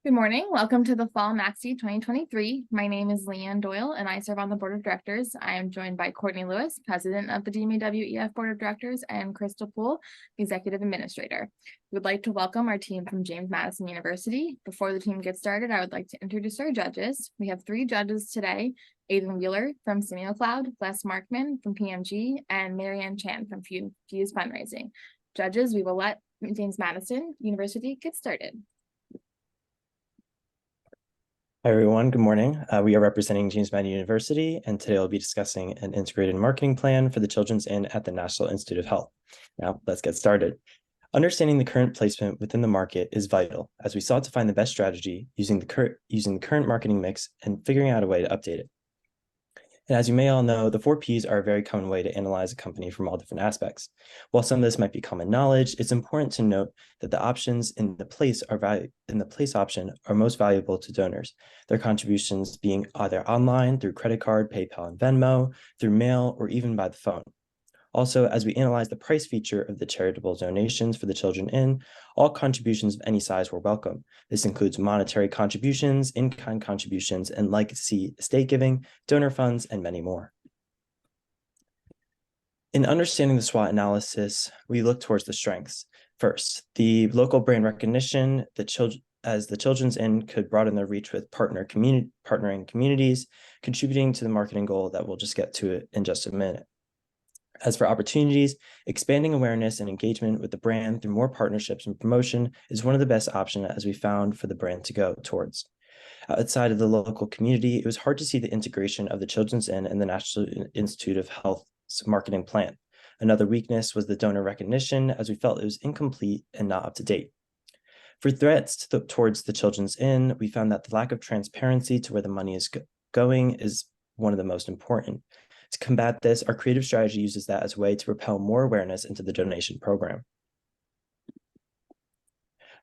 Good morning. Welcome to the Fall MAXI 2023. My name is Leanne Doyle, and I serve on the Board of Directors. I am joined by Courtney Lewis, President of the DMAW EF Board of Directors, and Crystal Poole, Executive Administrator. We would like to welcome our team from James Madison University. Before the team gets started, I would like to introduce our judges. We have three judges today: Aidan Wheeler from Simeo Cloud, Les Markman from PMG, and Marianne Chan from Fuse Fundraising. Judges, we will let James Madison University get started. Hi, everyone. Good morning. We are representing James Madison University, and today we'll be discussing an integrated marketing plan for the Children's Inn at the National Institute of Health. Now, let's get started. Understanding the current placement within the market is vital, as we sought to find the best strategy using the current marketing mix and figuring out a way to update it. And as you may all know, the 4 Ps are a very common way to analyze a company from all different aspects. While some of this might be common knowledge, it's important to note that the options in the place option are most valuable to donors, their contributions being either online, through credit card, PayPal, and Venmo, through mail, or even by the phone. Also, as we analyze the price feature of the charitable donations for the Children Inn, all contributions of any size were welcome. This includes monetary contributions, in-kind contributions, and legacy estate giving, donor funds, and many more. In understanding the SWOT analysis, we look towards the strengths. First, the local brand recognition, as the Children's Inn could broaden their reach with partnering communities, contributing to the marketing goal that we'll just get to it in just a minute. As for opportunities, expanding awareness and engagement with the brand through more partnerships and promotion is one of the best options, as we found, for the brand to go towards. Outside of the local community, it was hard to see the integration of the Children's Inn and the National Institute of Health's marketing plan. Another weakness was the donor recognition, as we felt it was incomplete and not up to date. For threats towards the Children's Inn, we found that the lack of transparency to where the money is going is one of the most important. To combat this, our creative strategy uses that as a way to propel more awareness into the donation program.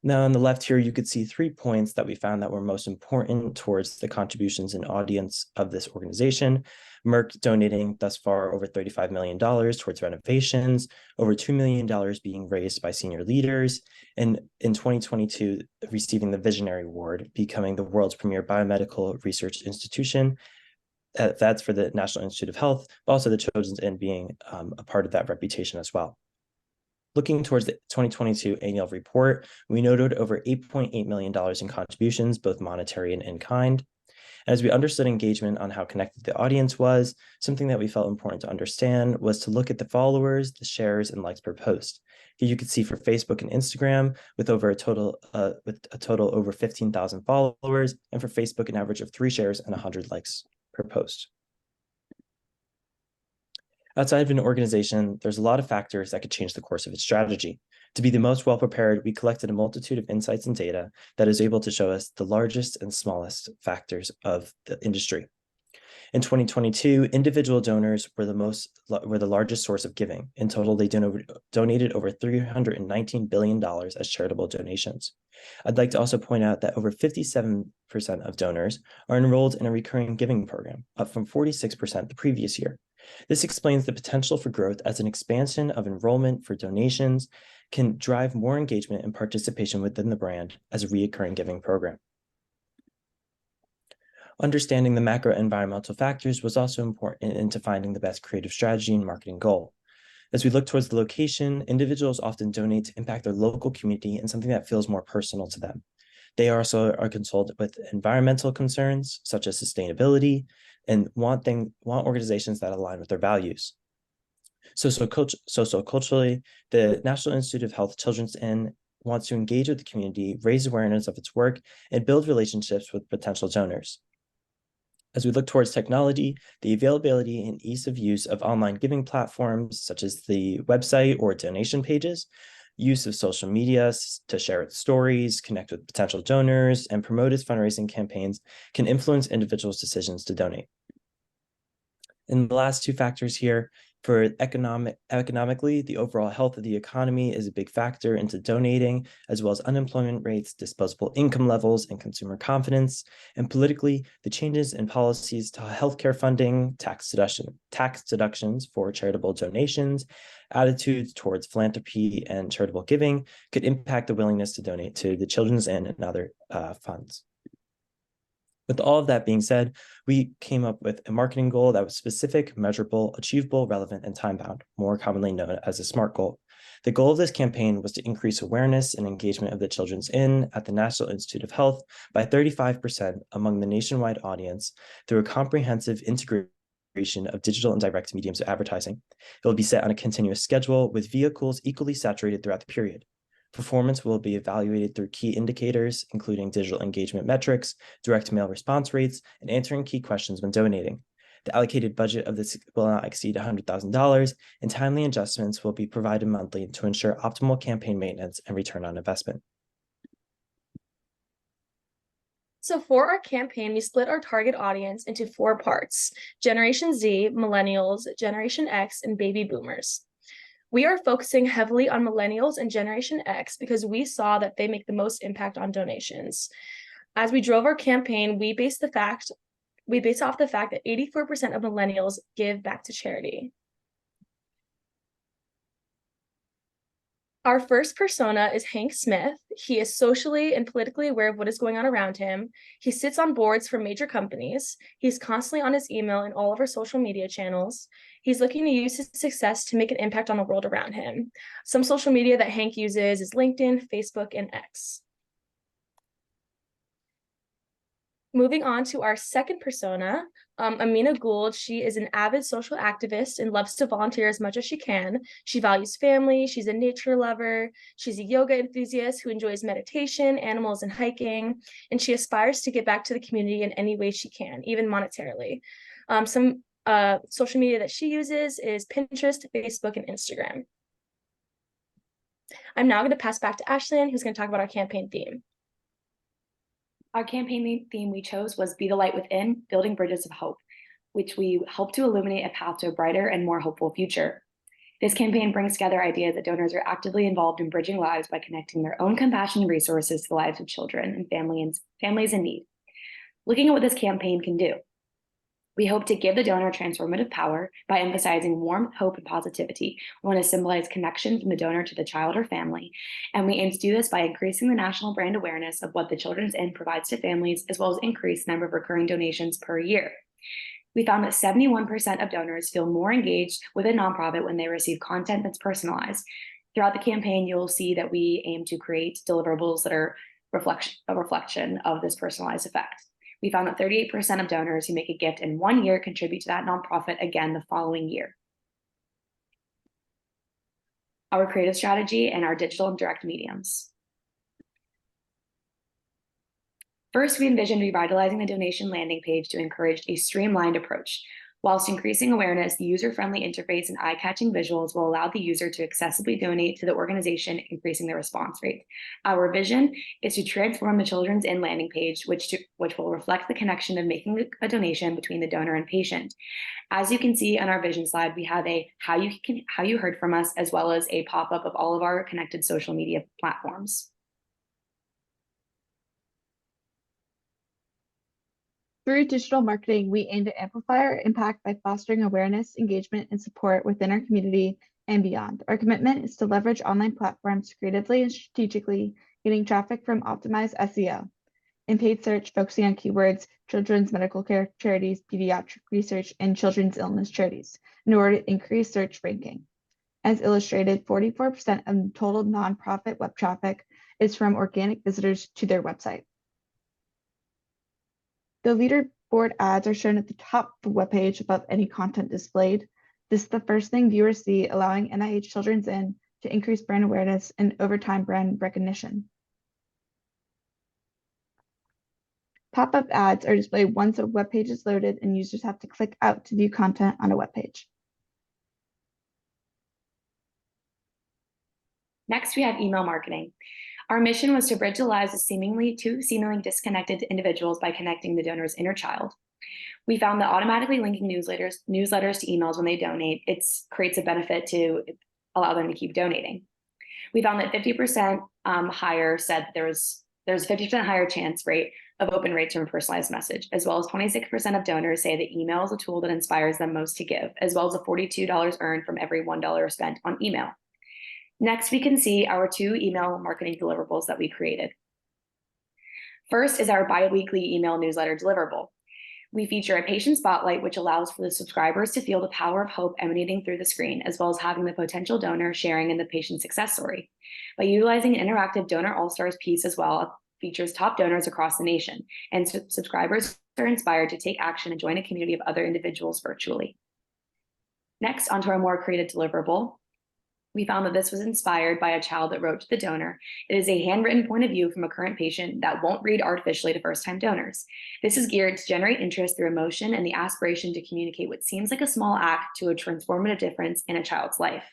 Now, on the left here, you could see 3 points that we found that were most important towards the contributions and audience of this organization. Merck donating thus far over $35 million towards renovations, over $2 million being raised by senior leaders, and in 2022, receiving the Visionary Award, becoming the world's premier biomedical research institution. That's for the National Institute of Health, but also the Children's Inn being a part of that reputation as well. Looking towards the 2022 annual report, we noted over $8.8 million in contributions, both monetary and in-kind. As we understood engagement on how connected the audience was, something that we felt important to understand was to look at the followers, the shares, and likes per post. Here you can see for Facebook and Instagram with a total over 15,000 followers, and for Facebook an average of 3 shares and 100 likes per post. Outside of an organization, there's a lot of factors that could change the course of its strategy. To be the most well-prepared, we collected a multitude of insights and data that is able to show us the largest and smallest factors of the industry. In 2022, individual donors were the largest source of giving. In total, they donated over $319 billion as charitable donations. I'd like to also point out that over 57% of donors are enrolled in a recurring giving program, up from 46% the previous year. This explains the potential for growth, as an expansion of enrollment for donations can drive more engagement and participation within the brand as a recurring giving program. Understanding the macro environmental factors was also important into finding the best creative strategy and marketing goal. As we look towards the location, individuals often donate to impact their local community and something that feels more personal to them. They also are consulted with environmental concerns, such as sustainability, and want organizations that align with their values. Socioculturally, the National Institute of Health Children's Inn wants to engage with the community, raise awareness of its work, and build relationships with potential donors. As we look towards technology, the availability and ease of use of online giving platforms, such as the website or donation pages, use of social media to share its stories, connect with potential donors, and promote its fundraising campaigns can influence individuals' decisions to donate. And the last 2 factors here, For economically, the overall health of the economy is a big factor into donating, as well as unemployment rates, disposable income levels, and consumer confidence. And politically, the changes in policies to healthcare funding, tax deductions for charitable donations, attitudes towards philanthropy and charitable giving could impact the willingness to donate to the Children's Inn and other funds. With all of that being said, we came up with a marketing goal that was specific, measurable, achievable, relevant, and time-bound, more commonly known as a SMART goal. The goal of this campaign was to increase awareness and engagement of the Children's Inn at the National Institute of Health by 35% among the nationwide audience through a comprehensive integration of digital and direct mediums of advertising. It will be set on a continuous schedule with vehicles equally saturated throughout the period. Performance will be evaluated through key indicators, including digital engagement metrics, direct mail response rates, and answering key questions when donating. The allocated budget of this will not exceed $100,000, and timely adjustments will be provided monthly to ensure optimal campaign maintenance and return on investment. So for our campaign, we split our target audience into 4 parts: Generation Z, Millennials, Generation X, and Baby Boomers. We are focusing heavily on Millennials and Generation X because we saw that they make the most impact on donations. As we drove our campaign, we based off the fact that 84% of Millennials give back to charity. Our first persona is Hank Smith. He is socially and politically aware of what is going on around him. He sits on boards for major companies. He's constantly on his email and all of our social media channels. He's looking to use his success to make an impact on the world around him. Some social media that Hank uses is LinkedIn, Facebook, and X. Moving on to our second persona, Amina Gould. She is an avid social activist and loves to volunteer as much as she can. She values family. She's a nature lover. She's a yoga enthusiast who enjoys meditation, animals, and hiking. And she aspires to give back to the community in any way she can, even monetarily. Some social media that she uses is Pinterest, Facebook, and Instagram. I'm now going to pass back to Ashlyn, who's going to talk about our campaign theme. Our campaign theme we chose was Be the Light Within, Building Bridges of Hope, which we hope to illuminate a path to a brighter and more hopeful future. This campaign brings together ideas that donors are actively involved in bridging lives by connecting their own compassion and resources to the lives of children and families in need. Looking at what this campaign can do, we hope to give the donor transformative power by emphasizing warmth, hope, and positivity. We want to symbolize connection from the donor to the child or family, and we aim to do this by increasing the national brand awareness of what the Children's Inn provides to families, as well as increase the number of recurring donations per year. We found that 71% of donors feel more engaged with a nonprofit when they receive content that's personalized. Throughout the campaign, you'll see that we aim to create deliverables that are a reflection of this personalized effect. We found that 38% of donors who make a gift in 1 year contribute to that nonprofit again the following year. Our creative strategy and our digital and direct mediums. First, we envisioned revitalizing the donation landing page to encourage a streamlined approach. Whilst increasing awareness, the user-friendly interface and eye-catching visuals will allow the user to accessibly donate to the organization, increasing their response rate. Our vision is to transform the Children's Inn landing page, which will reflect the connection of making a donation between the donor and patient. As you can see on our vision slide, we have a how you heard from us, as well as a pop-up of all of our connected social media platforms. Through digital marketing, we aim to amplify our impact by fostering awareness, engagement, and support within our community and beyond. Our commitment is to leverage online platforms creatively and strategically, getting traffic from optimized SEO. In paid search, focusing on keywords, children's medical care charities, pediatric research, and children's illness charities, in order to increase search ranking. As illustrated, 44% of total nonprofit web traffic is from organic visitors to their website. The leaderboard ads are shown at the top of the webpage above any content displayed. This is the first thing viewers see, allowing NIH Children's Inn to increase brand awareness and over time brand recognition. Pop-up ads are displayed once a web page is loaded and users have to click out to view content on a web page. Next, we have email marketing. Our mission was to bridge the lives of seemingly disconnected individuals by connecting the donor's inner child. We found that automatically linking newsletters to emails when they donate, it creates a benefit to allow them to keep donating. We found that 50% higher said there's a 50% higher chance rate of open rates from a personalized message, as well as 26% of donors say that email is a tool that inspires them most to give, as well as a $42 earned from every $1 spent on email. Next, we can see our 2 email marketing deliverables that we created. First is our bi-weekly email newsletter deliverable. We feature a patient spotlight, which allows for the subscribers to feel the power of hope emanating through the screen, as well as having the potential donor sharing in the patient success story. By utilizing an interactive donor all-stars piece as well, it features top donors across the nation, and subscribers are inspired to take action and join a community of other individuals virtually. Next, onto our more creative deliverable. We found that this was inspired by a child that wrote to the donor. It is a handwritten point of view from a current patient that won't read artificially to first-time donors. This is geared to generate interest through emotion and the aspiration to communicate what seems like a small act to a transformative difference in a child's life.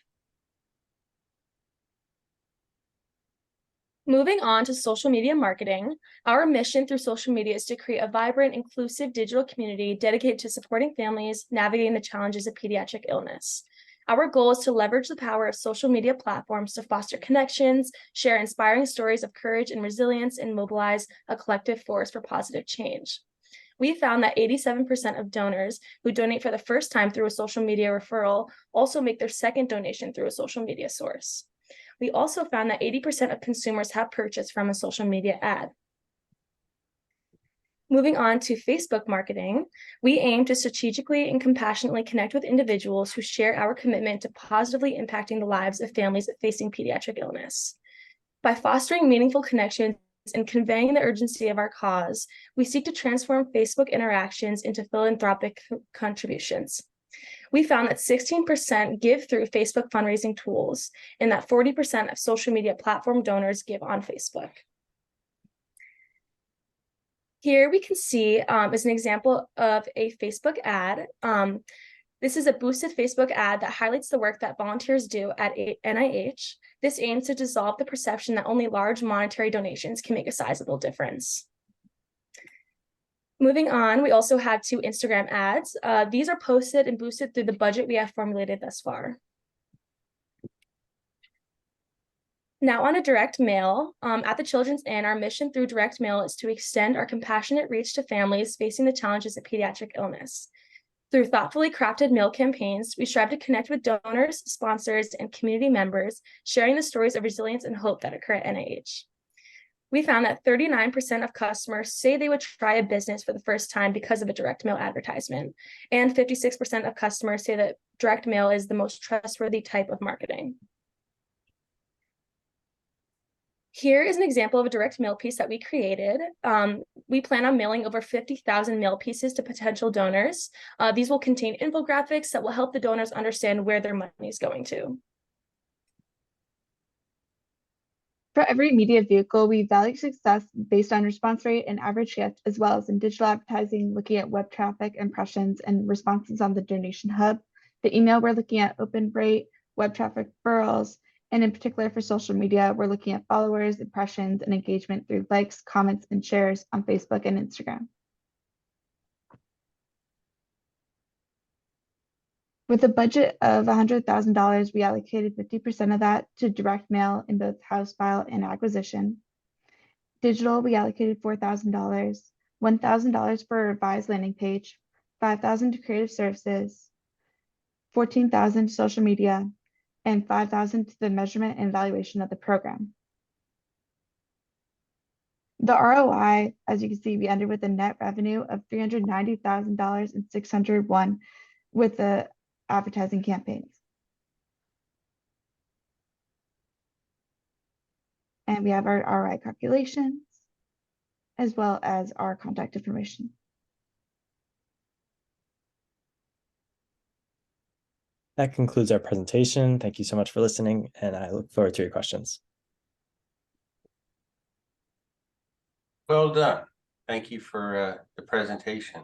Moving on to social media marketing, our mission through social media is to create a vibrant, inclusive digital community dedicated to supporting families navigating the challenges of pediatric illness. Our goal is to leverage the power of social media platforms to foster connections, share inspiring stories of courage and resilience, and mobilize a collective force for positive change. We found that 87% of donors who donate for the first time through a social media referral also make their second donation through a social media source. We also found that 80% of consumers have purchased from a social media ad. Moving on to Facebook marketing, we aim to strategically and compassionately connect with individuals who share our commitment to positively impacting the lives of families facing pediatric illness. By fostering meaningful connections and conveying the urgency of our cause, we seek to transform Facebook interactions into philanthropic contributions. We found that 16% give through Facebook fundraising tools, and that 40% of social media platform donors give on Facebook. Here we can see is an example of a Facebook ad. This is a boosted Facebook ad that highlights the work that volunteers do at NIH. This aims to dissolve the perception that only large monetary donations can make a sizable difference. Moving on, we also have 2 Instagram ads. These are posted and boosted through the budget we have formulated thus far. Now on to direct mail. At the Children's Inn, our mission through direct mail is to extend our compassionate reach to families facing the challenges of pediatric illness. Through thoughtfully crafted mail campaigns, we strive to connect with donors, sponsors, and community members, sharing the stories of resilience and hope that occur at NIH. We found that 39% of customers say they would try a business for the first time because of a direct mail advertisement, and 56% of customers say that direct mail is the most trustworthy type of marketing. Here is an example of a direct mail piece that we created. We plan on mailing over 50,000 mail pieces to potential donors. These will contain infographics that will help the donors understand where their money is going to. For every media vehicle, we value success based on response rate and average shift, as well as in digital advertising, looking at web traffic, impressions, and responses on the donation hub. The email, we're looking at open rate, web traffic referrals, and in particular for social media, we're looking at followers, impressions, and engagement through likes, comments, and shares on Facebook and Instagram. With a budget of $100,000, we allocated 50% of that to direct mail in both house file and acquisition. Digital, we allocated $4,000, $1,000 for a revised landing page, $5,000 to creative services, $14,000 to social media, and $5,000 to the measurement and evaluation of the program. The ROI, as you can see, we ended with a net revenue of $390,000 and $601 with the advertising campaigns. And we have our ROI calculations, as well as our contact information. That concludes our presentation. Thank you so much for listening, and I look forward to your questions. Well done. Thank you for the presentation.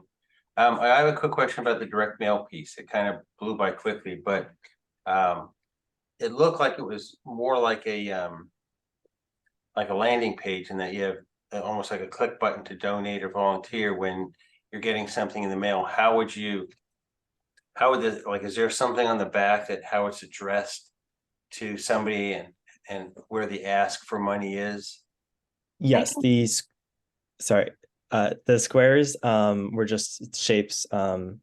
I have a quick question about the direct mail piece. It kind of blew by quickly, but it looked like it was more like a landing page, and that you have almost like a click button to donate or volunteer, when you're getting something in the mail, how would this, like, is there something on the back that how it's addressed to somebody and where the ask for money is? Yes, sorry, the squares were just shapes, kind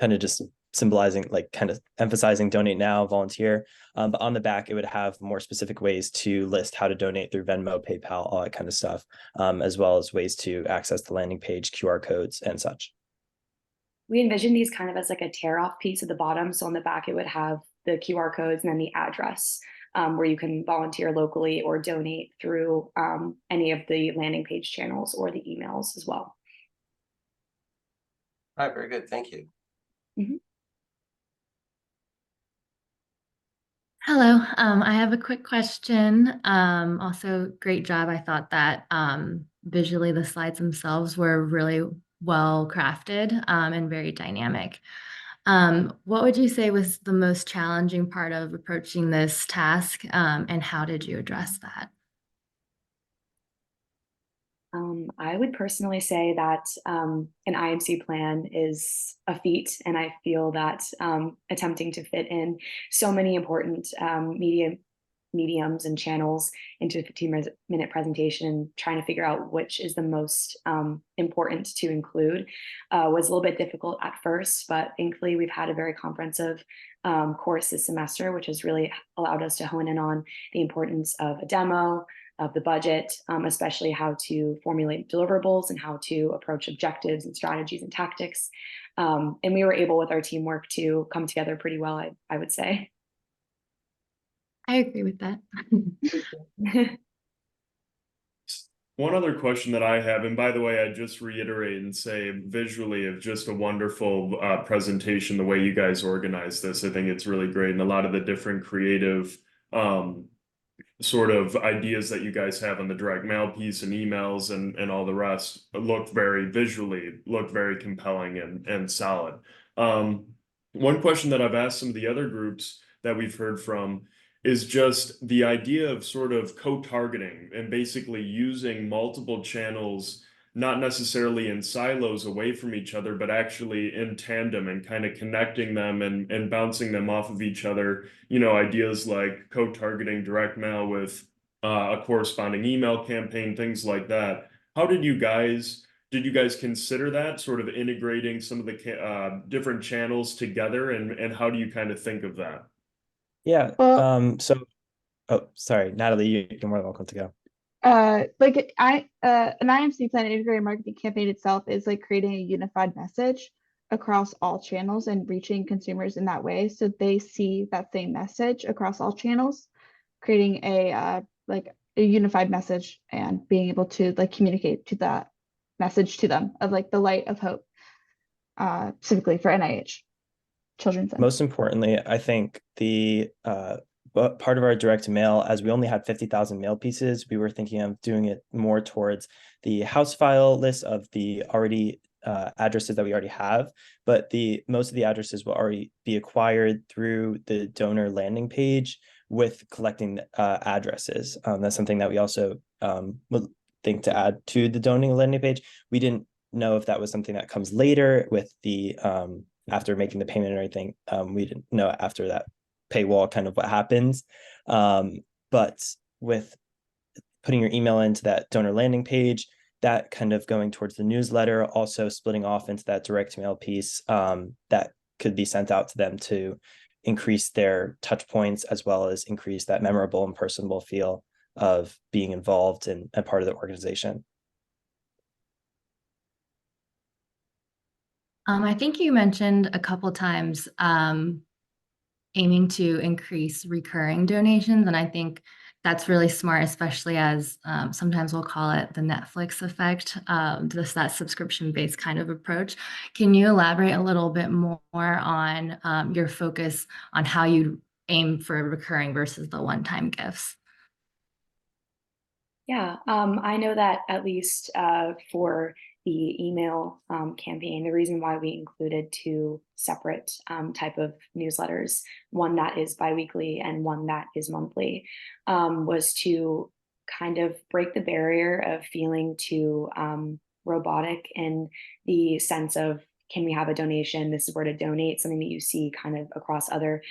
of just symbolizing, like kind of emphasizing donate now, volunteer. But on the back, it would have more specific ways to list how to donate through Venmo, PayPal, all that kind of stuff, as well as ways to access the landing page, QR codes, and such. We envision these kind of as like a tear off piece at the bottom. So on the back, it would have the QR codes and then the address where you can volunteer locally or donate through any of the landing page channels or the emails as well. All right, very good. Thank you. Hello, I have a quick question. Also, great job. I thought that visually the slides themselves were really well crafted and very dynamic. What would you say was the most challenging part of approaching this task, and how did you address that? I would personally say that an IMC plan is a feat, and I feel that attempting to fit in so many important mediums and channels into a 15-minute presentation, trying to figure out which is the most important to include was a little bit difficult at first, but thankfully we've had a very comprehensive course this semester, which has really allowed us to hone in on the importance of a demo, of the budget, especially how to formulate deliverables and how to approach objectives and strategies and tactics. And we were able with our teamwork to come together pretty well, I would say. I agree with that. One other question that I have, and by the way, I just reiterate and say visually of just a wonderful presentation, the way you guys organize this. I think it's really great, and a lot of the different creative sort of ideas that you guys have on the direct mail piece and emails and all the rest look very compelling and solid. One question that I've asked some of the other groups that we've heard from is just the idea of sort of co-targeting and basically using multiple channels, not necessarily in silos away from each other, but actually in tandem and kind of connecting them and bouncing them off of each other. You know, ideas like co-targeting direct mail with a corresponding email campaign, things like that. How did you guys consider that, sort of integrating some of the different channels together, and how do you kind of think of that? Yeah. Well, Oh, sorry, Natalie, you're more than welcome to go. like an IMC plan, integrated marketing campaign itself, is like creating a unified message across all channels and reaching consumers in that way, so they see that same message across all channels, creating a like a unified message and being able to like communicate to that message to them of like the light of hope, specifically for NIH children's. Most importantly, I think but part of our direct mail, as we only had 50,000 mail pieces, we were thinking of doing it more towards the house file list of the already addresses that we already have, but most of the addresses will already be acquired through the donor landing page with collecting addresses. That's something that we also would think to add to the donor landing page. We didn't know if that was something that comes later with the after making the payment and everything. We didn't know after that paywall kind of what happens, but with putting your email into that donor landing page, that kind of going towards the newsletter, also splitting off into that direct mail piece that could be sent out to them to increase their touch points, as well as increase that memorable and personable feel of being involved and a part of the organization. I think you mentioned a couple times aiming to increase recurring donations, and I think that's really smart, especially as sometimes we'll call it the Netflix effect, just that subscription-based kind of approach. Can you elaborate a little bit more on your focus on how you aim for recurring versus the one-time gifts? Yeah, I know that at least for the email campaign, the reason why we included two separate type of newsletters, one that is biweekly and one that is monthly, was to kind of break the barrier of feeling too robotic in the sense of, can we have a donation? This is where to donate, something that you see kind of across other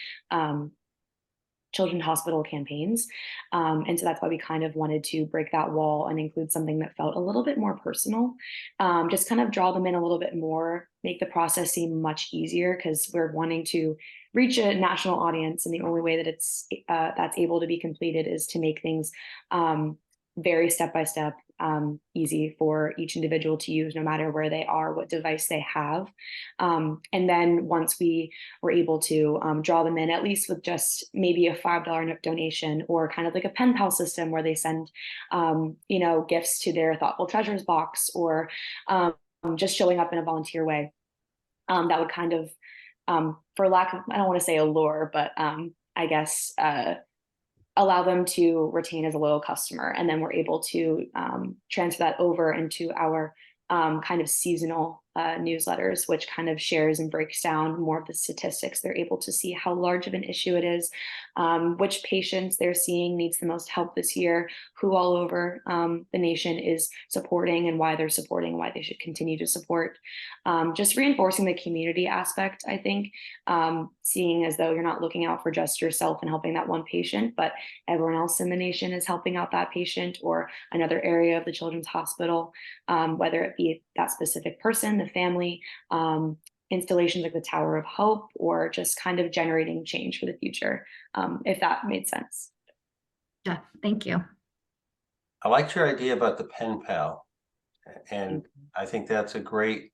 children's hospital campaigns. And so that's why we kind of wanted to break that wall and include something that felt a little bit more personal, just kind of draw them in a little bit more, make the process seem much easier, because we're wanting to reach a national audience. And the only way that it's that's able to be completed is to make things very step-by-step, easy for each individual to use, no matter where they are, what device they have. And then once we were able to draw them in, at least with just maybe a $5 donation, or kind of like a pen pal system where they send, gifts to their thoughtful treasures box, or just showing up in a volunteer way, that would kind of, for lack of, I don't want to say allure, but I guess, allow them to retain as a loyal customer. And then we're able to transfer that over into our kind of seasonal newsletters, which kind of shares and breaks down more of the statistics. They're able to see how large of an issue it is, which patients they're seeing needs the most help this year, who all over the nation is supporting, and why they're supporting, why they should continue to support. Just reinforcing the community aspect, I think, seeing as though you're not looking out for just yourself and helping that one patient, but everyone else in the nation is helping out that patient or another area of the children's hospital, whether it be that specific person, the family, installations like the Tower of Hope, or just kind of generating change for the future, if that made sense. Yeah, thank you. I liked your idea about the pen pal, and I think that's a great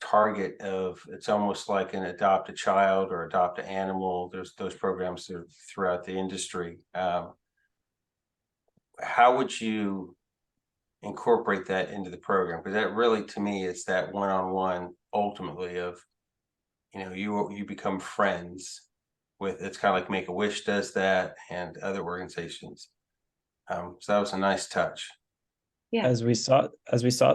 target of, it's almost like an adopt a child or adopt an animal. There's those programs that are throughout the industry. How would you incorporate that into the program? Because that really, to me, is that one-on-one ultimately of, you become friends with, it's kind of like Make-A-Wish does that, and other organizations. So that was a nice touch. Yeah. As we sought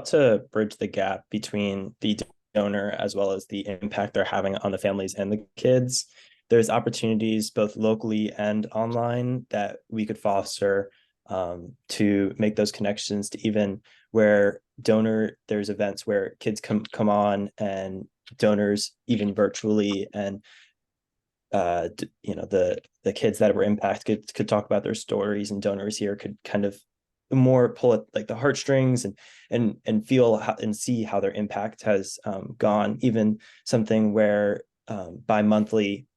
to bridge the gap between the donor as well as the impact they're having on the families and the kids, there's opportunities both locally and online that we could foster to make those connections, to even where there's events where kids come on, and donors, even virtually, and the kids that were impacted could talk about their stories, and donors here could kind of more pull at like the heartstrings and feel how, and see how their impact has gone. Even something where bi-monthly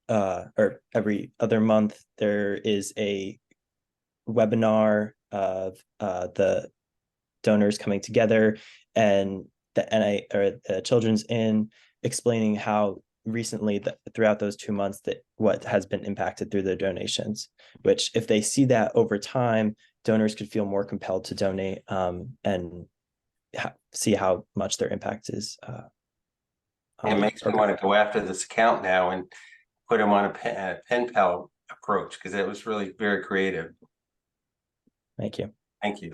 or every other month there is a webinar of the donors coming together, and the Children's Inn explaining how recently throughout those 2 months that what has been impacted through the donations, which if they see that over time, donors could feel more compelled to donate and see how much their impact is. It makes me want to go after this account now and put them on a pen pal approach, because it was really very creative. Thank you. Thank you.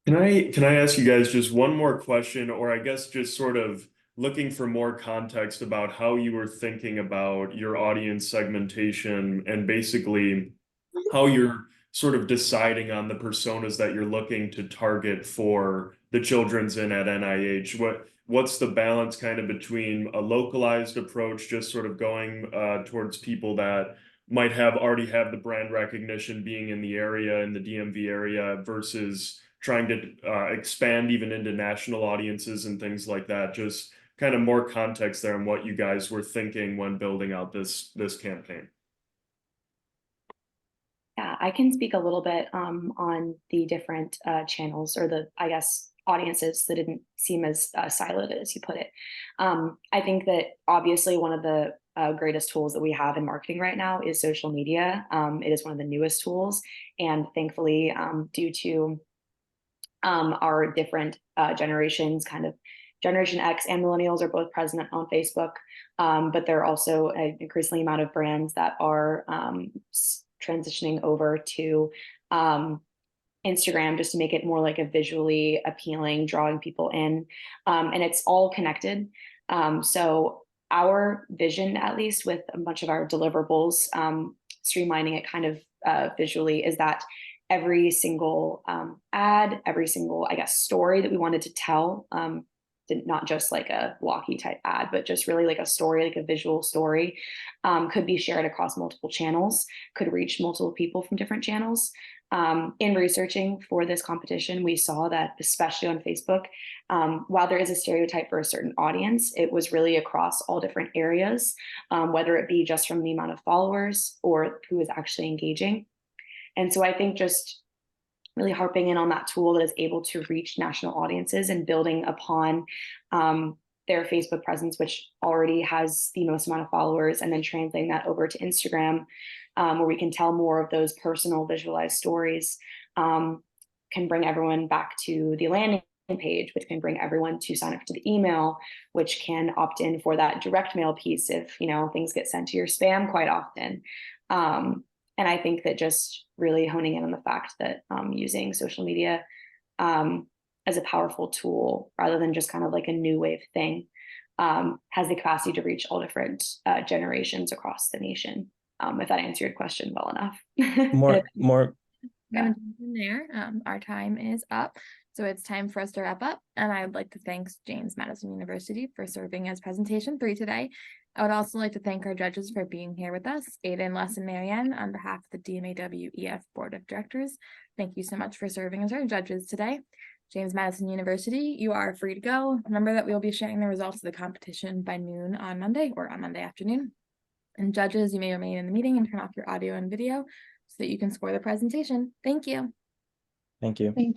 Can I ask you guys just one more question, or I guess just sort of looking for more context about how you were thinking about your audience segmentation, and basically how you're sort of deciding on the personas that you're looking to target for the Children's Inn at NIH. What's the balance kind of between a localized approach, just sort of going towards people that might already have the brand recognition, being in the area, in the DMV area, versus trying to expand even into national audiences and things like that? Just kind of more context there on what you guys were thinking when building out this campaign. Yeah, I can speak a little bit on the different channels, or the, I guess, audiences that didn't seem as siloed, as you put it. I think that obviously one of the greatest tools that we have in marketing right now is social media. It is one of the newest tools, and thankfully, due to our different generations, kind of Generation X and millennials are both present on Facebook, but there are also an increasing amount of brands that are transitioning over to Instagram, just to make it more like a visually appealing, drawing people in, and it's all connected. So our vision, at least with a bunch of our deliverables, streamlining it kind of visually, is that every single ad, every single, I guess, story that we wanted to tell, not just like a walkie type ad, but just really like a story, like a visual story, could be shared across multiple channels, could reach multiple people from different channels. In researching for this competition, we saw that, especially on Facebook, while there is a stereotype for a certain audience, it was really across all different areas, whether it be just from the amount of followers or who is actually engaging. And so I think just really harping in on that tool that is able to reach national audiences and building upon their Facebook presence, which already has the most amount of followers, and then translating that over to Instagram, where we can tell more of those personal visualized stories, can bring everyone back to the landing page, which can bring everyone to sign up to the email, which can opt in for that direct mail piece if, you know, things get sent to your spam quite often. And I think that just really honing in on the fact that using social media as a powerful tool, rather than just kind of like a new wave thing, has the capacity to reach all different generations across the nation. If that answered your question well enough. More. Yeah. There, our time is up. So it's time for us to wrap up. And I would like to thank James Madison University for serving as presentation 3 today. I would also like to thank our judges for being here with us, Aiden, Les, and Marianne, on behalf of the DMAW EF Board of Directors. Thank you so much for serving as our judges today. James Madison University, you are free to go. Remember that we will be sharing the results of the competition by noon on Monday or on Monday afternoon. And judges, you may remain in the meeting and turn off your audio and video so that you can score the presentation. Thank you. Thank you. Thank